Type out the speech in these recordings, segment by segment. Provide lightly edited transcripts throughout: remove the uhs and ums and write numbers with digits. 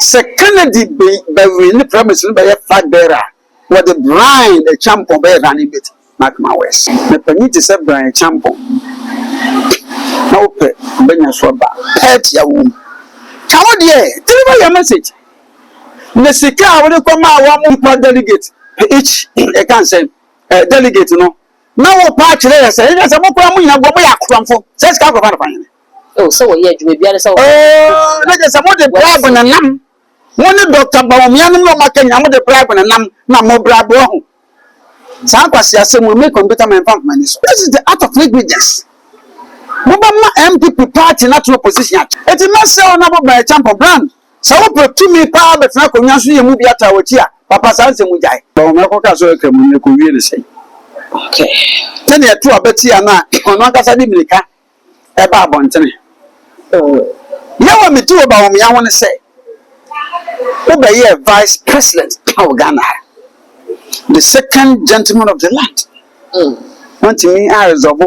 Se Kennedy be in the premise by a flag bearer, what the blind a champion bear running bit, Mark my West. The penny say Brian Champion. No pet, Benya Swaba, pet your womb. How dear, deliver your message. The Sika will come out 1 month delegate, each a cancer delegate, no. Now, part there say, there's a more problem in a woman for says California. Oh, so yet you may be a so. Oh, let us about the problem and lamb. One Dr. Bawumia no making am the bribe and na mo brabo ho. San kwase asem we make computer man farm money. So this is the art of negligence. Mobama MPP party not no position. It must say on about my champion brand. So we put me power but na konyan so ye mu bi ata wotia. Papa san se mu jai. Bawumia ko ka so ka mu ko wie le sei. Okay. Tell you two abeti ana ono akasa di milika. E ba abontene. Yawa me do Bawumia won say Obey Vice President of Ghana, the second gentleman of the land. Want to me, I resolve a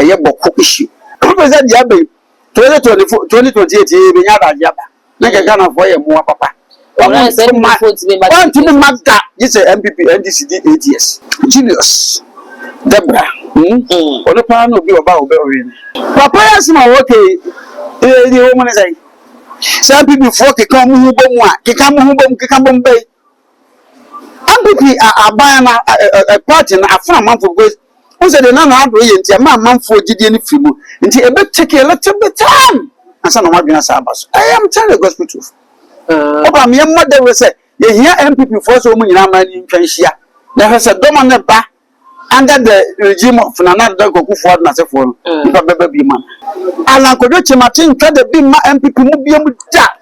Agyapong issue. President Yabe 2028, you have Agyapong. Like a Ghana for a more papa. Want to be Magda, this is MPP, NDCD 8 years. Genius. Deborah. What the plan will be about Belgium. Papa has my okay. The woman is saying. Some people before they come who bomb bay. MPP are buying a party and a farm month of ways. Who said another hundred a man for Gideon Fimu until a bit take a little bit time. And some of my Sabas. I am telling the gospel truth. Over me, mother will say, you hear MPP for so many in Francia. There has a dominant back under the regime of another Goku for Nasafon, baby man. Alan Kodochi Martin tried to be my MPP Mubium with that.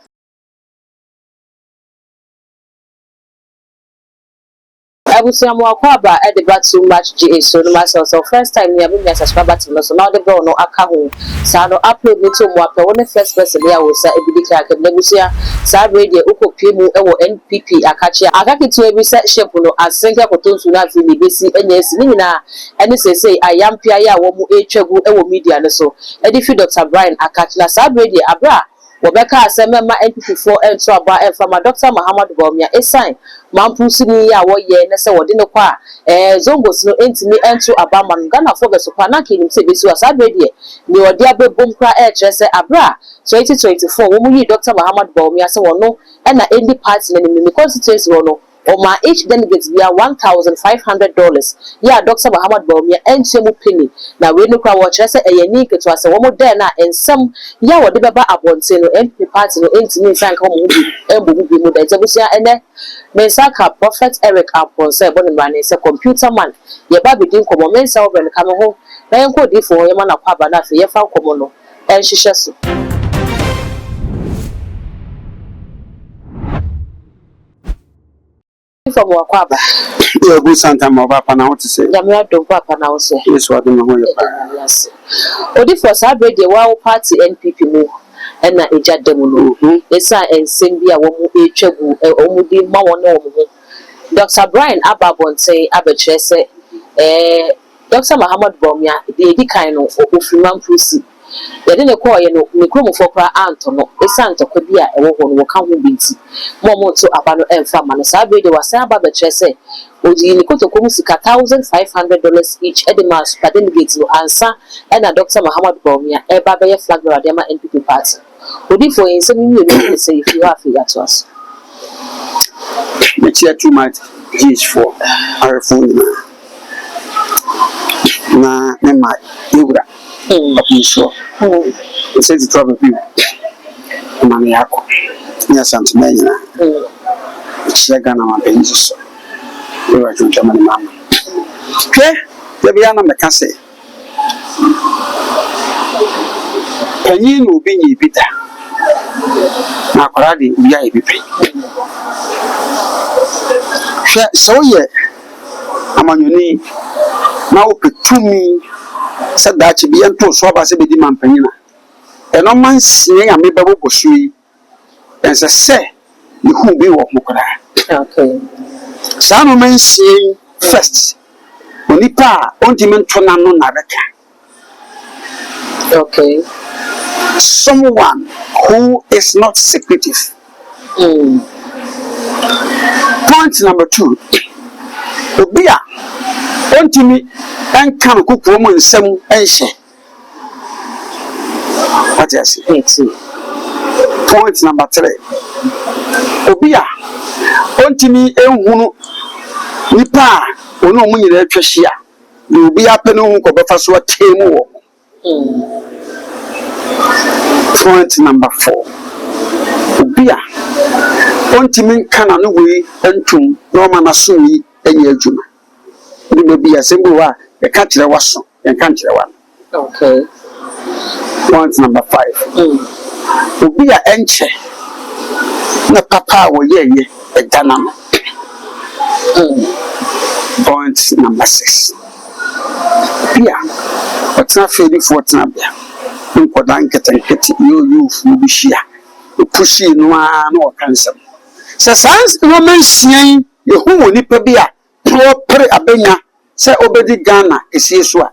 I will say more kwaba at the back so much GA so myself. So first time we have been subscriber to so now the bro no account. So no upload me to more when the first person there will say e be like negotia sa radio ukopie e wo NPP akachi akaki to every section no asenka kotonsu na fi ni besi enyesi ni nyina ene say ayampia ya wo mu etwagu e wo media ne so e di fi Dr. Brian akachi na sa radio abra Wobeka asemema NPP4 ento aba from Dr. Muhammad Bawumia esign mampusini ya wo ye ne se wode ne kwa zongos no entimi ento aba man Ghana for beso kwa na kinim se besu asabedie ni wode abebom kra kyerese abra 2024 wo mu yi Dr. Muhammad Bawumia se wono na endi party na ni constituency wono Oma each delegate via $1,500. Yeah, Dr. Muhammad Bawumia and Chemu Penny. Now we look at what I say a unique to us a woman there and some ya what the baba upon saying MP party no intimate thank home and and then Mensaka Prophet Eric upon say Bonnie is a computer man. Your baby didn't come on mensa when come home. Then could if for your man of Pabana for your found common and she says. From Wakwaba. You good sometime of Papa now to say. Yamia don't Papa now say. Yes, what do you yes. Odi for Sabre the Wow Party NPP mo and na eja demo. Esa and Simbia womu echebu omudi ma wono. Dr. Brian Ababon say abetre say Dr. Muhammad Bawumia the edi kind of ofriman pusi. They didn't call you know, Mikromo for Antono, a Santo could be a woman will come with Binti. Momo to Abano and Famana Sabre, they were Saba Chese, Ojinikoto Kumusika $1,500 each at the mass, but then gates no answer, and a Dr. Muhammad Bawumia, a Babaya flag Radema NPP party. Would you for insane you say if you have figure to us? Which year too much is for our phone na my Yura. So, we say to trouble people. Maniaco. Yes, and Mania. Chegana and Jesus. You are to Germany, Mamma. Okay, the Viana Macassi. Can you be Peter? Nakoradi, we are a so, yeah, I'm on your knee. Now, to me. Said that she be unto so as a bit man penina. And no man seeing a maybe bushy and say, you who be what Mukra. Okay. Some men saying first, only pa, ontiman tonano naveka. Okay. Someone who is not secretive, Point number 2. Obia ontimi enka no kokoro mu nsem enhye. What you say? Point number 3. Obia ontimi enhunu nipa ono mu nyina atwahia. Na obia pe no hu ko befa so atemu wo. Point number 4. Obia ontimi nka na no we entum no ma na so yi enye adwuma. Ndi be bia sembo wa e ka kire waso e ka kire wa. Okay. Point number 5. Obia enche na papa wo ye e danam. Point number 6. Obia otna feli for otna bia. Nkoda nkete yo fu bi hia. Pushi no an o kansam. Se sans no mensian ye hu woni pa bia proper abenya se obedi Ghana esie so a.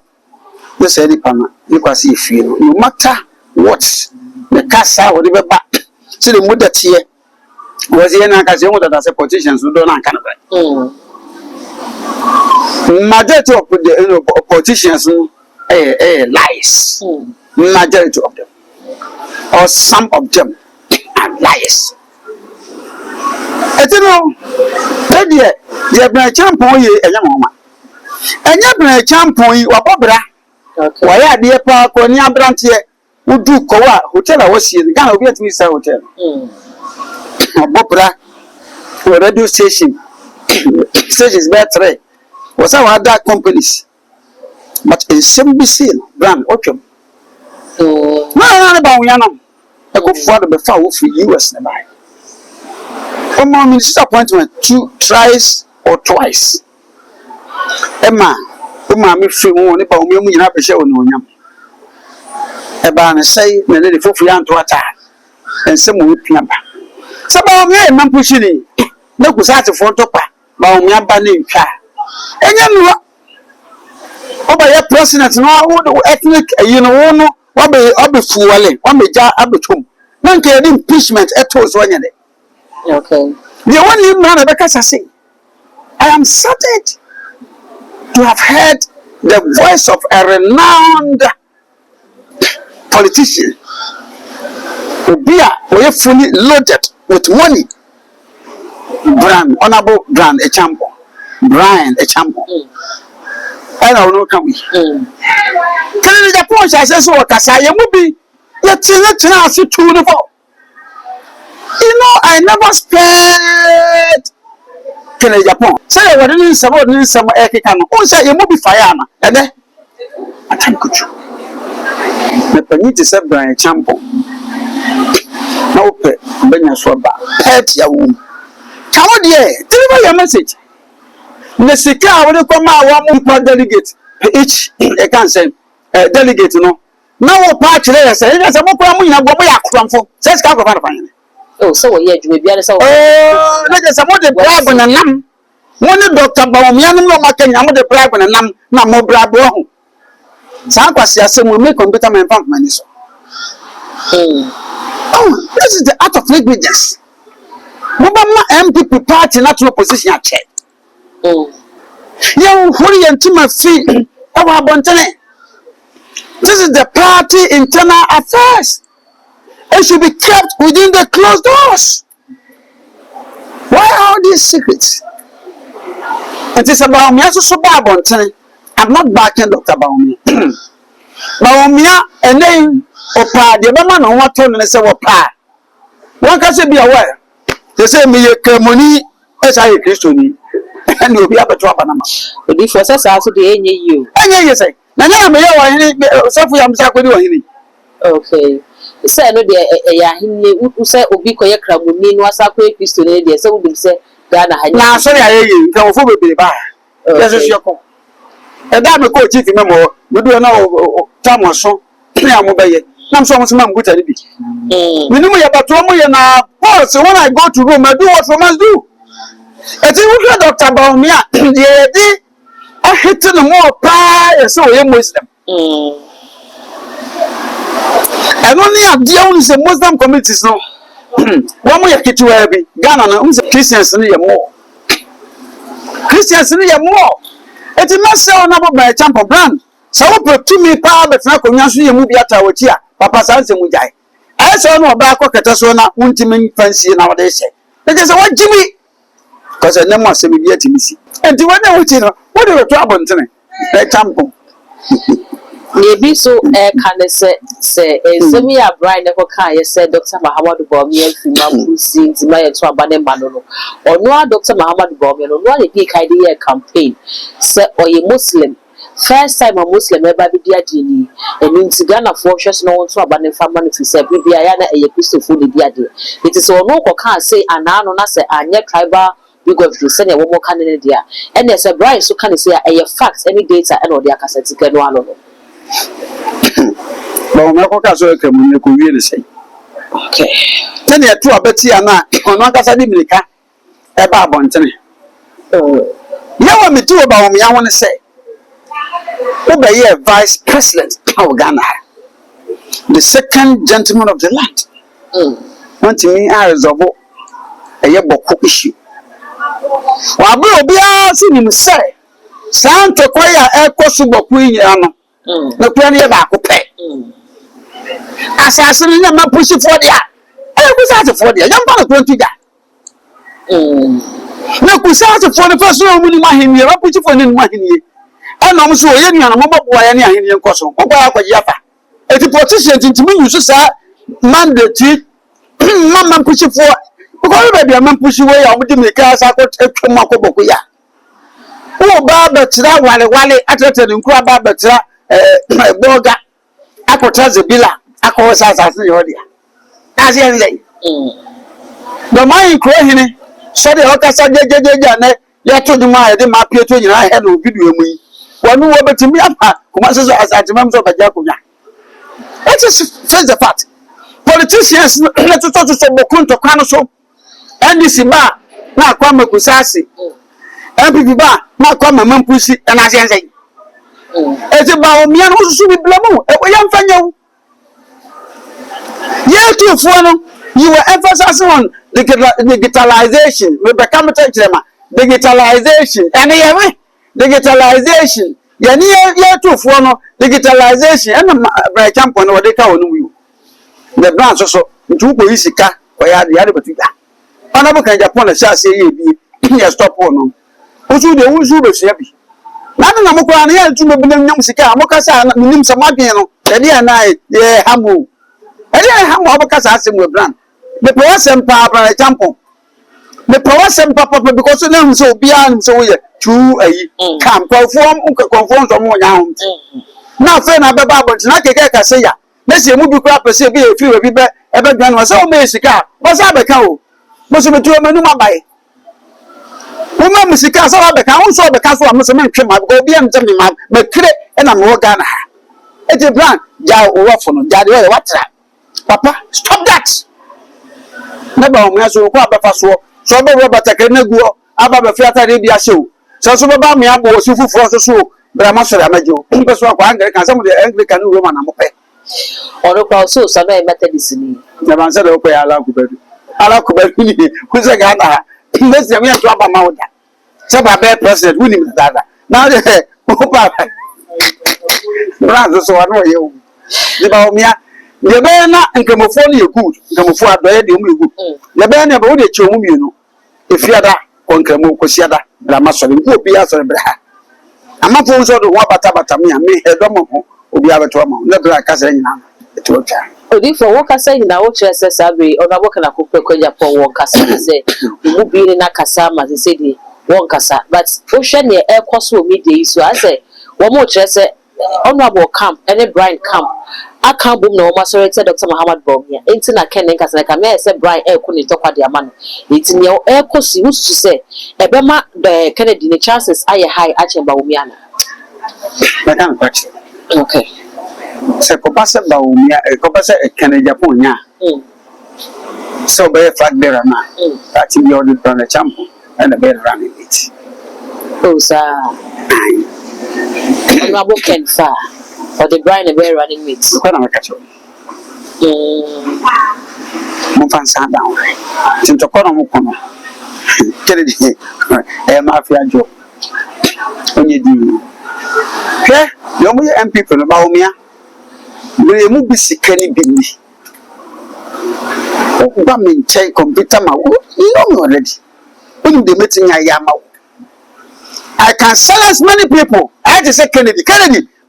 We say ni pana ni kwase efie no. No matter what the kasa wo de beba. Se the modate ye was ye na kase wo that say politicians do na kan ba. Majority of the politicians lies. Majority of them or some of them are liars. Etino pedie ye bra champon ye enya mama. Enya bra champon yi wabobra. Okay. Why ade pa ko ni abrante udu ko wa hotel a wosie Ghana obi atimi sa hotel. Wabobra radio station. Stations be 3. Was our other companies. But in SMBC brand okay. No Bawumia no. I go for the foul for US na buy. My minister appointment 2 tries or twice. Emma, me free one Bawumia mu nyina be hye woni onyam. Eba na say na le fofu ya nto ata. Ensem wo piamba. So Bawumia e mampushi ni. Na kusate fo topa. Bawumia ba ni ntwa. Enyam no. Oba ye president no wo ethnic no Obe fuwale, wameja abetum. Nanke yedi impeachment etos wanyane. Okay. The only man Rebecca say, I am saddened to have heard the voice of a renowned politician. Obia, we fully loaded with money. Honorable Agyapong. Brian Agyapong. I don't know can we. Can the point I say so kasa ye mu bi ye tina ase 2 no for. You know I never spared Can Agyapong. Say what in some ekeka no. O say ye mu bi fire na. Ede. Atankuchu. Me pani ti say Brian Agyapong. Na ope benya so ba. Pet ya wo. Chawo de deliver your message. Nesika wode koma wa mu delegate each can say delegate no na wo pa kire say you say mo kwa mu nyina go mo yakramfo say ska go fa fan. Oh so we adwuma bia say na je say mo de bribe na nam mo ne Dr. Bawumia no ma kanya mo de bribe na nam na mo bribe ho sa kwase ase mo me computer man bank money so. Oh, this is the art of negligence. Mo ba ma MPP party national position a check. Young Horian to my feet. This is the party internal affairs. It should be kept within the closed doors. Why all these secrets? It is about me. I'm not backing Dr. Bawumia. Bawumia and then Opa, the woman on what tone and say Opa. One can be aware. They say me a money as I a Christian. And you'll be able to have a number. But if you say so, the you. And you say, Nana, may I suffer? I'm sorry. Okay. Say no, dear, who say Obiko Yakramuni was a quick Christian, so would say, Ghana. Now, sorry, I hear you. Come for be by. This is your call. And that will coach it. Remember, we do know Thomas. I'm obeying. I'm so much good at it. We know about Tomo and so when I go to Rome, I do what we must do. As you look at Dr. Bawumia, I hit the more pie, so you're Muslim. And only at the only Muslim communities, no. One more kitchen be Ghana and Christians near more. Christians near more. It's a mess on about my champion brand. So put to me power but not conyasu movie at our chair. Papa Sansa Mujai. I saw no back of Catasona, Untimin fancy nowadays. That is what Jimmy. Because I never see me yet in the sea. And do I know what do you trouble to me? That champion. Maybe so can say semi a Brian never can said Dr. Muhammad Bawumia Fima sings my to abandon Manolo or no Dr. Muhammad Bawumia no one a big idea campaign say or a Muslim first time a Muslim ever be dear Dini and in Ghana for just no one to abandon family to say be Ayana a Christopher Diadi. It is all no can say and no say and yet tribal we go to send a woman candidate there and there's a Brian so can say a facts any data and or their cassette can one. Well, my so can you really say. Okay. Then you two are better on one Casadimica about Bontany. You want me to about me? I want to say, obey a vice president of Ghana, the second gentleman of the land. Want to me, I resolve a yabok issue. Well, I will be asking him, say, Santa Quaya, a possible queen. No plan about to pay. Assassin, I'm not pushing for the I was out for the young man going to that. No, because for the first one, you might hear up with you for an money. And I'm so young, I'm about why any Indian costume. What about Jaffa? If the politicians into me, you say, mandate, Mamma push it for. Because maybe a man push away, I would make us out of Makoboya. Oh, Baba, while I attended in Krababa. My boga, I could tell the Billa, I call us as the audio. As you say, the mind crying, so the Okasa Jane, you told my Pietro, and I had no video me. One who over to me up, who must as at the members of Agyapong. It is the fact. Politicians, let us talk to some Bokunto Kanoso, and this bar, now come a Kusasi, and people bar, now come a Mampusi, and as you say. It's about me and also be blamu. A young fellow. Yeah, too, you were emphasizing on the digitalization. We become a digitalization. And anyway, digitalization. Yeah, near too, digitalization. And by champion or they can't know you. The branch also, two Poisica, or the other, but you got. Another kind of point, shall say, you stop on. Also, the Uzu is happy. Nana na mukwa na ya tume binem nyam sika amokasa na minim samadwen no ede na ye hamu ede hamu abokasa asem we brand me po asem pa pra champion me po asem papa because na hum so bia hum so ye tu ayi kam conform so mo nya hum na fe na beba abot na keke ka se ya na se mu bi kura pese bi e fi we bi be e be dwan no so me sika bo sa be ka o mo so betu manu mabai woman musika so be ka won so be ka so am so mentwe ma go bi am temi ma makire e na mo Ghana e je plan ja o wofo no ja de we watra papa stop that na ba mo so ko abefa so be we batakere na guo aba be fiata de bi ahye o so be ba me abo so fufuro so bra ma so amaje o mbe so akwa Anglican some de Anglican no Roman na mo pe ono kwa so na e Methodist ni na ban se de ko ya ala kubadu ni ku se Ghana. Let's say we have to have a mouth. So, by president, we need that. Now, Papa, Brother, so I know you. The Bawumia, the banner and Camophone, you good. Camophone, the good. The banner about the chum, you know. If you are that, on Camocosiada, Ramasol, who be as a bra. I'm not going to walk about me and me, a domo, who be able to amount, not like us any now. Odi for work say na wo chere say sabe ona wo kana kokwe kwa Agyapong wo kasa say wo bi ni na kasa ma say dey wo kasa but wo hwe ne e koso media yi so say wo mo chere say honorable camp any Brian camp aka bom na wo masori say Dr. Muhammad Bawumia enti na ken kasa ka me say Brian e ko ni tokwa de ama no enti ne e kosi wo su say e be ma the Kennedy ne chances aye high ache Bawumia na madam kwachi okay se ko pasa Bawumia ko pasa Agyapong nya so be flag bearer na that be on the champion and the bear running it oh sir honorable Ken fa or the Brian the bear running meet ko na makacho Mufan down. Since the corner Mukona. Kennedy, a mafia job. When you do. Okay, you only MP from Bawumia. We move sick any bindi. Bumming check computer. You know me already. When the meeting I am out. I can silence many people. I had to say Kennedy,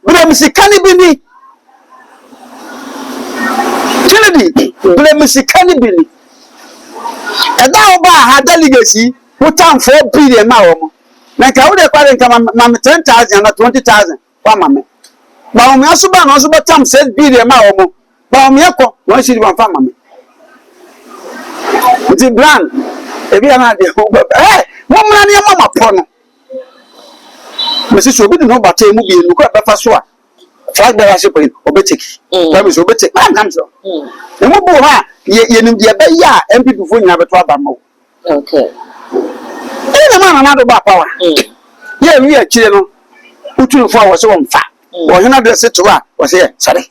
but I'm see Kennedy. But I'm see Kennedy. And now I had legacy. Who time for billion now? Like I would acquire mamma 10,000 or 20,000. One mamma. Bawumia also ban also but Tom said billion now. Bawumia one city one family. It's a brand. If you are not the hey, one man your mama porno. Mrs. Obi no bate mu bi enu ko befa so a flag bearer ship obetik that is obetik man comes so emu bu ha ye nim de be ya MPP fo nyina beto aba ma okay na man na do ba power ye wi a kire no utunu fo wo se wo mfa wo hena de se to a wo se sare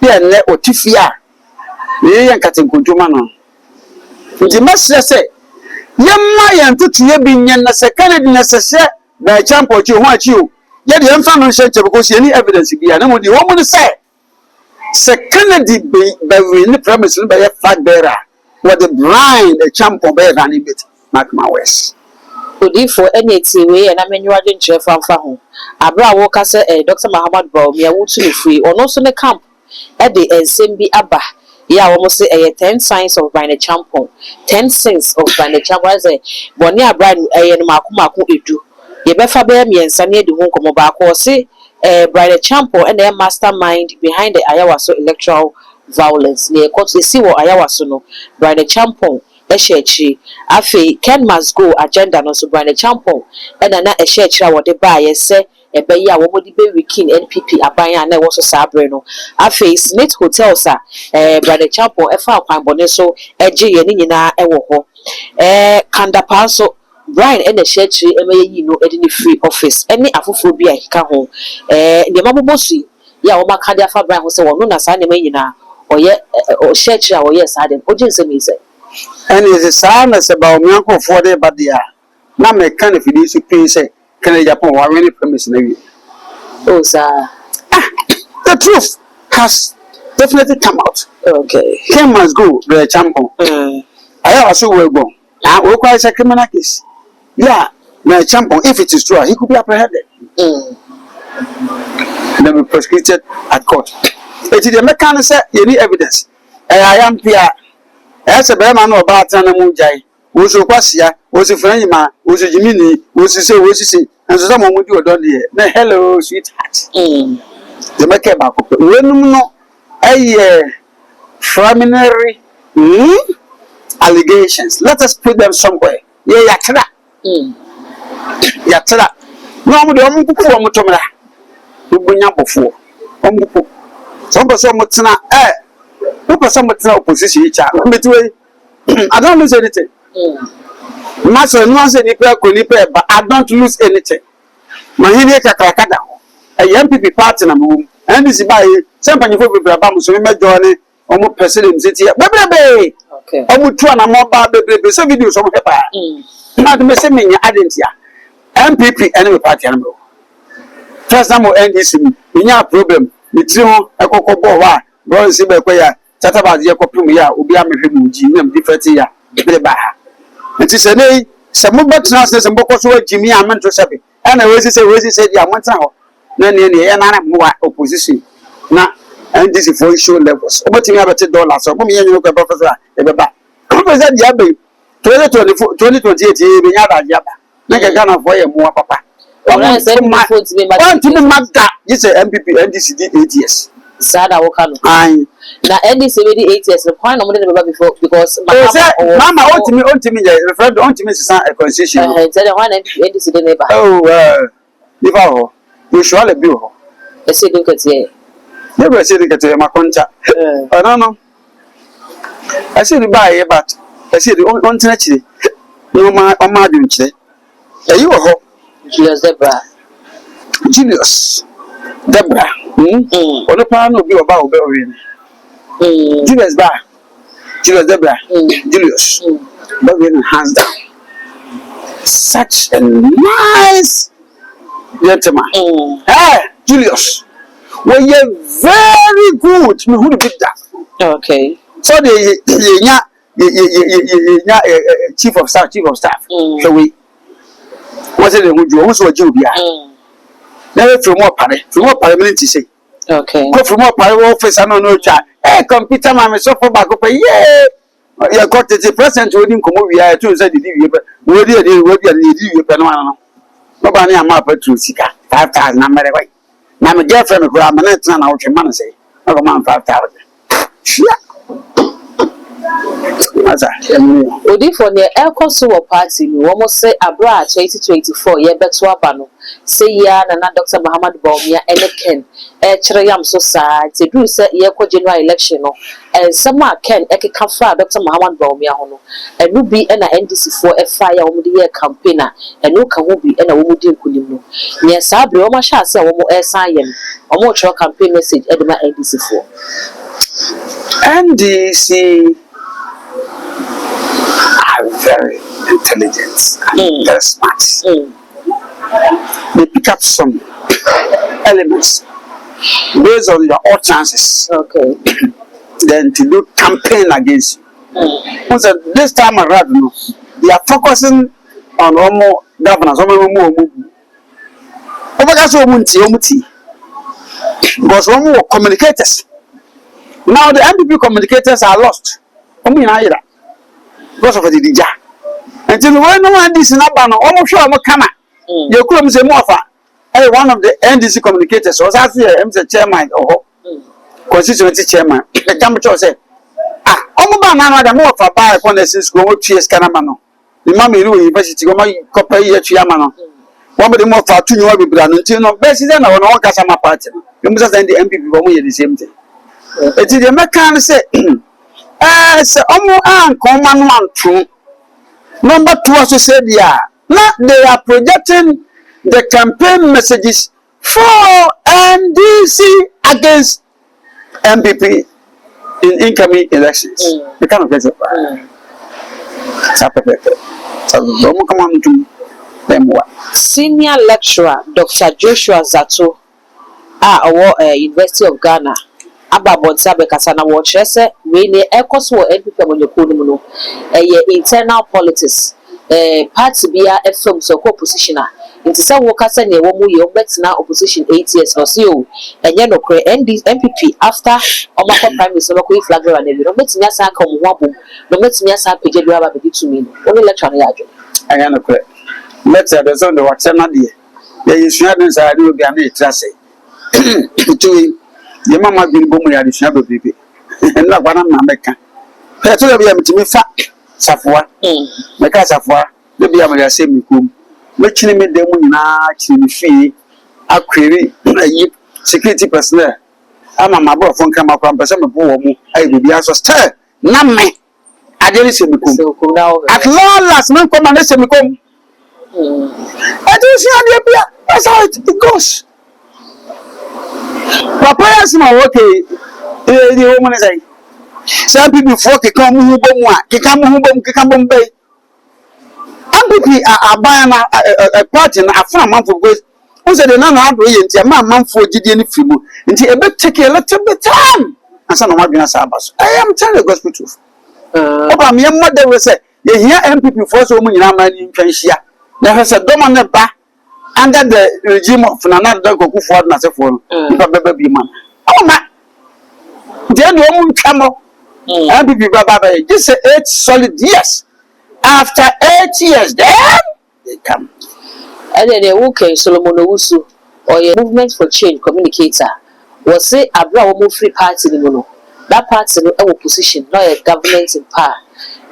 ye ne otifia ye nkate nkontoma no ndi masre se ye ma ye ntutu ye bi nyen na se Kennedy na se se the champion chi ho achi o ye de emfa no hye because any evidence bia na mo di wo mo say Kennedy be in premise no be flag bearer what the blind the champion be ran bit mark my words odi for anything we na menwa de nkyerɛ famfa ho abra wo ka sɛ Dr. Muhammad Bawumia wutu no free ono so ne camp de ensem bi aba ya wo mo say 10 signs of blind champion 10 signs of blind champion say boni abra no makoma edu ye befa be miensa ne de ho komo ba ko se Brian Champo and the mastermind behind the Ayawaso electoral violence ne ko se si wo Ayawaso no Brian Champo ehyechi afi Ken must go agenda no so Brian Champo and na ehyechi wo de ba ye se ebe ya wo modi be weekend NPP aban na wo so sabre no afi Smith hotels Brian Champo efa kwan bone so eje ye ni nyina ewo ho kandapa so Brian and the Shetri MAE no any free office. Any afophobia he can home. The Mabosi, ya or Macadia for Brian who say, well, no, as I may na or yet or Shetri or yes, I didn't. Or just me say. and is a silence about me uncle for the but they are not make kind of you pay say can Agyapong or any premise in Oh, sir. The truth has definitely come out. Okay. Ken must go the champion. I also will go. I will quite a criminal case. Yeah, my champion, if it is true, he could be apprehended. Then be prosecuted at court. It is the mechanism, you need evidence. I am here. As a man about Tanamujai, was a Quasia, was a friend, was a Jimini, was a say, and someone would do a dolly. Hello, sweetheart. The Makeba, when no, a preliminary allegations. Let us put them somewhere. Yeah, Yatra. No, we don't put for Mutomra. We bring up before. Some person Mutana, who person Mutana opposition each other. I don't lose anything. Master, no say Nipa, but I don't lose anything. My Hinia Kakakada, a MPP party number, and this is by some people with Brabam, so we may join it, almost president city. Baby, okay. I would try and more bad baby, so we do some paper. Not the message in your identity. MPP enemy party number. First time we end this, we have problem. We tell a cocoa boa, Brown Sibequia, Tataba, the Copumia, Ubiam, Jim, different year, the Baha. It is a day, some more buttons and Bocos, Jimmy, and Mentor Sabi. And I was said, yeah, one time. Then and more opposition. Now, and this is for issue levels. But you have $10, so come here, you look at Professor Ebeba. Professor Yabe, 2028, you have a Yaba. Like a gun of way more papa. Want to be Magda, it's a MPP, NDCD 8 years. Sada Wakano. Now, NDCD 8 years, the point of the before because Mamma on to me, referred on to me a constitution. And said one NDCD neighbor. Oh, Livo, you surely be. I said, look at you. Never said it to my contact. I don't know. I said, buy but I said, on naturally. No, my Dunche. You were Julius Debra. Julius Debra. What the plan will be about Belrian? Julius Bar. Julius Debra, Julius, Bobby hands down. Such a nice gentleman. Hey, Julius, well, you're very good. Me who did that? Okay. So the chief of staff. So we was it the also a Jubia. Never from more parliament to say. Okay. Go from more parliament office and no chat. Hey, computer man, so for back up. Yeah. You got the president who didn't come over here to say the DV, but we did the DV. Nobody am up to Sika 5,000. I'm very right. Now, my girlfriend, I'm an answer, and I want your money say, oh, man, 5,000. Odi for near Elcoso party, we almost say Abra 2024, ye better abano. Say ya and Dr. Muhammad Bawumia and Ken, Cherayam Society, do say ye general election, and some Ken Eke Kafa, Dr. Muhammad Bawumia hono, and will be an NDC for a fire on the year campaigner, and no can be and a woman do Kulino. Yes, I be almost shall say one more air science, or more campaign message at my NDC for. NDC are very intelligent and very smart. They pick up some elements based on your own chances. Okay. Then to do campaign against you. So this time around, they are focusing on almost governors, because one more communicators. Now the MPP communicators are lost. Because of the DJ. Until when no one is in Abano, almost sure I'm a camera. You couldn't say more. One of the NDC communicators was actually the chairman or constituency chairman. The temperature said, I'm more for buy upon the school, TS Canamano. The Mammy University, copper year Chiamano. One of the more for 2 years, until no best than our own Casama party. You must send the MPP for me the same thing. It is the mechanic say, as common one true. Number 2 also said, yeah, now they are projecting the campaign messages for NDC against MPP in incoming elections. The kind of get it. So, come on to them. Senior lecturer Dr. Joshua Zato, University of Ghana. Aba Bonsabe Kasana watch we ne ekoso NPP amonyoku no internal politics party bia FM so opposition nti se wo kasa ne wo mu ye obetina opposition 8 years no so o enye no kre NPP after omako prime minister ko flagra na bi no betimi asa ka mo ho abom no betimi asa page do aba be tumi no only lecture na ya adwo anya no kre lecture be so the what na de ye yesua den sa de obi ana etrase to the mama will go to the shadow baby. And not one of my mecca. That's what I am to me fat. Safwa, Mecca Safwa, the be able to say me come. Which name the moon natch in the fee. I query security personnel. I'm a mother from Kama from Pesama Boom. I will be also stir. None me. I didn't say me come. At long last, no come and say me come. I don't see how they are. That's how it goes. Papa is my okay. The woman is saying, some people folk come who come bay. MPP are buying a party and a farm month of ways. Who said the non brilliant, a man for GD Fibu, until a bit take a little bit time. And some of my Sabas. I am telling the gospel truth. Papa, my mother will say, you hear MPP for so many money in Francia. There has a dominant back. Under the regime of another Goku Ford Nasafon, baby man. Oh, my. Then you won't come up. MPP Baba, just 8 solid years. After 8 years, then they come. And then they walk in Solomon Owusu or a movement for change communicator was say Abra move free party in Mono. That party no opposition, not a government in power.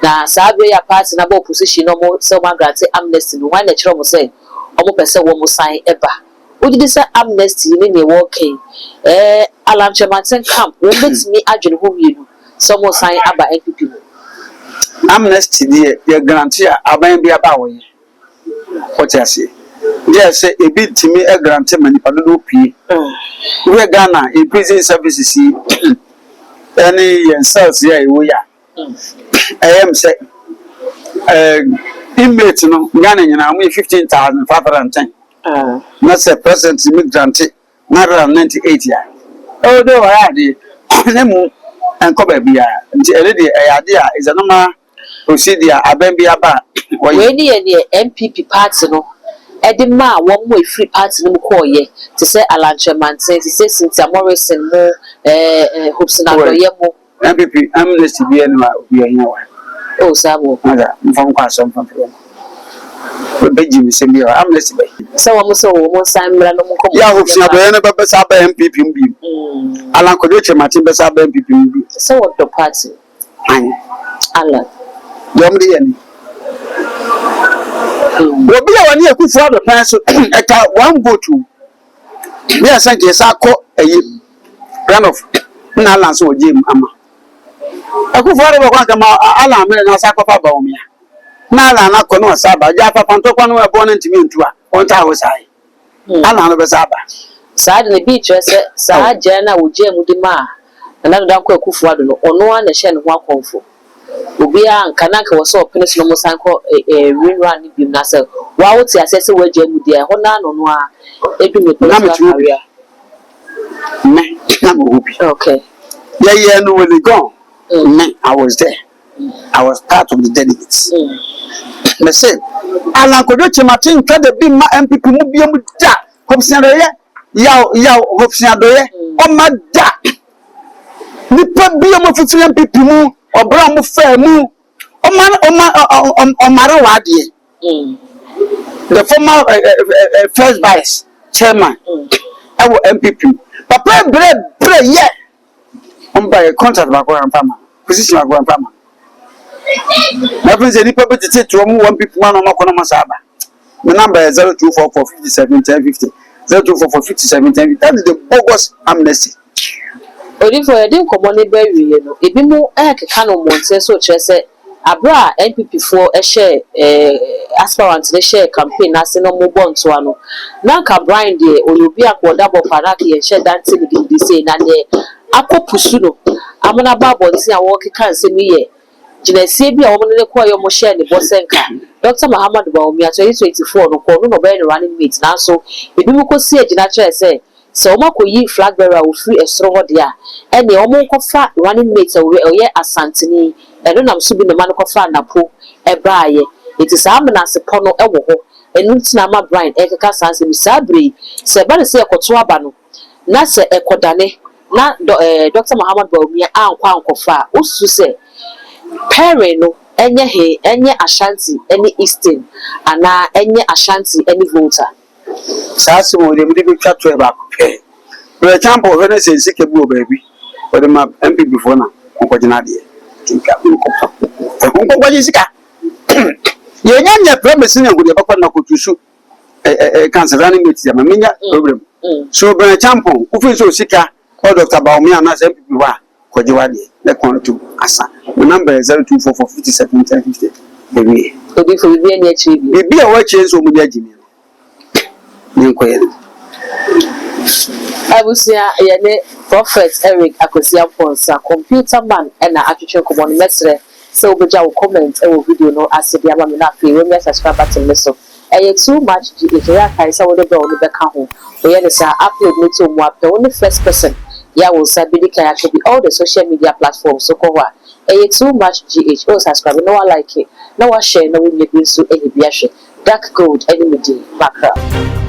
Now, Sabia party no opposition, no more so granted amnesty. No one natural was saying. Omo pese wo mo sign eba odi say amnesty ni ne working alanchematen camp we betimi adwene ho wienu so mo sign aba NPP amnesty dey guarantee aban bi aba wo ye what you say yes say e bitimi e guarantee manipa do pie we Ghana in prison services any cells here we ya am say inmate no Ghana nyina am 15,510 na say present immigrant 998 ya oh do wa de nemu enko ba bia nti elede ayade a is a normal procedure aben bia ba we ni MPP party no edima won mo free party no ko ye to say alanchemanten to say Cynthia Morrison mo Hobson Adoye mo MPP amnesty bia no obi ahia wa oh sabo ada mfam kwa so mfam beji mi se bia amnesty be so wo mo san mra no mo ko ya Hobson Adoye no be sa ba MPP mbi alan ko doche matin be sa ba MPP mbi so what the party alan yom de yani obi a wani ekufu ado pan so eka one vote bi asanke sa ko eyi run of na alan so ojim ama ekufu ado ba kwa kama alan mere na sa ko pa Bawumia na alan na ko no sa ba ja pa panto kwa no e bo na ntimi ntua on ta ho sai alan no be sa ba sa de bi trese sa je na ojim di ma na do dan ko ekufu ado no ono a na hye ne ho akonfo obia nkana ka wo so opene so mo san ko winran ni bim na se wa wo ti asese wa jamu dia ho na no no a edu me political career na mo hope okay yeah no when they gone I was there I was part of the delegates me say alan ko do chematin ka de bi ma MPP mu bia mu da Hobson Adoye ya Hobson Adoye o ma da nipa bia mo fifi MPP mu obra mu fa mu omara wade the former first vice chairman our MPP papa bre ye by contract ba ko ampama position ba ko ampama na prince ni papa tete to mu one people man no makono masaba the number is 0244571050 0244571050 that is the bogus amnesty odi for yedin komo ne ba wiye no ebi mu ekeka no monte so kire se abra NPP for share aspirant ne share campaign na se no mo bonto ano na ka Brian de oyobi akwoda bo para ke ye share dante ni say na ne akopusu no amana ba bonti a wo keka nse mi ye jinesie bi a wo ne ko yo mo share ne bosenka Dr. Muhammad Bawumia 2024 no ko no be running mate na so ebi mu ko si agina kire se so o mako yi flag bearer o free esro ho dia ene o mo kofa running mate o ye asantini eno nam so bi ne man kofa napo e baaye iti sa amna se pono e wo ho enu tina ma Brian e keka sanse bi sabre se ba ne se ekoto aba no na se ekodane na Dr. Muhammad Bawumia ankwa ankofa o su se pere no enye Ashanti ene Eastern ana enye Ashanti ene voter sasa mo de bi twa to e ba ko pe for example when say sike bu baby for the map MPP for na ko jina de tinka ko ko sika ye nyanya promise nya gode bakwa na ko tusu cancer running mate ya menya problem so for example u fi so sika o Dr. Bawumia na MPP wa ko jiwa de le kon to asa the number is 0244571050 baby odi for bi ene achi bi a wa che so mu dia jimi Abusia yene Prophet Eric Akosia Ponsa computer man na atwetwe komo no mesre se obeja wo comment e wo video no asedi ama me na fe we me subscribe button me so too much GH ya kai sa wo de be wo be ka ho we ye sa upload me to mo apɛ wo first person ya wo sa bi dika ya be all the social media platforms so ko wa too much GH o subscribe no one like it no one share no we be so e bi ahwe dark gold any media background